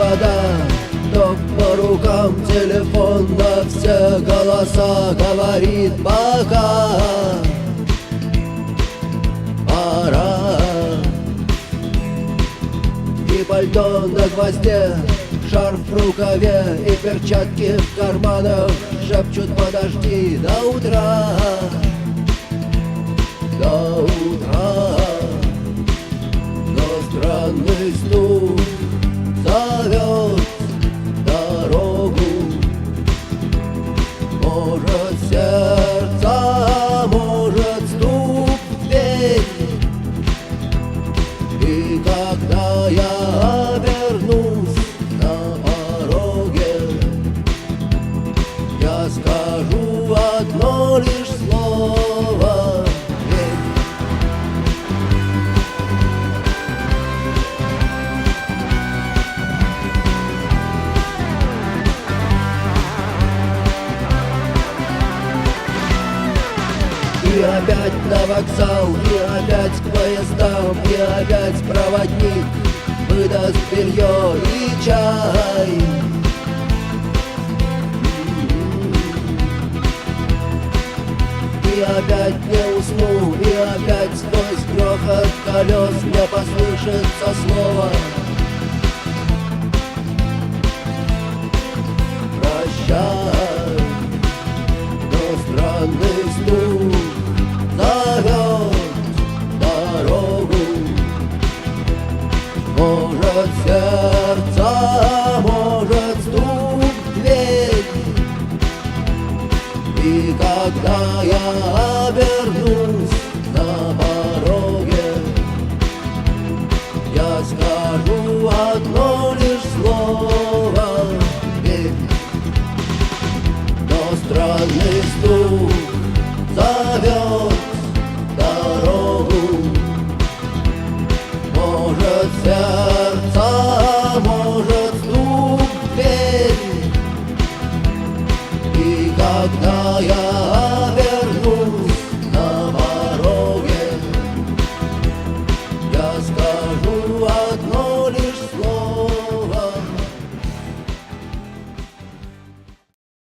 провода, ток по рукам, телефон на все голоса говорит пока. Пора. И пальто на гвозде, шарф в рукаве и перчатки в карманах шепчут: подожди до утра, до утра. Но странный стук зовет дорогу. Может, сердце, может, стук в дверь. И когда я обернусь на пороге, я скажу одно лишь слово: верь. И опять на вокзал, и опять к поездам, и опять проводник выдаст белье и чай. И опять не усну, и опять сквозь грохот колес мне послышится слово: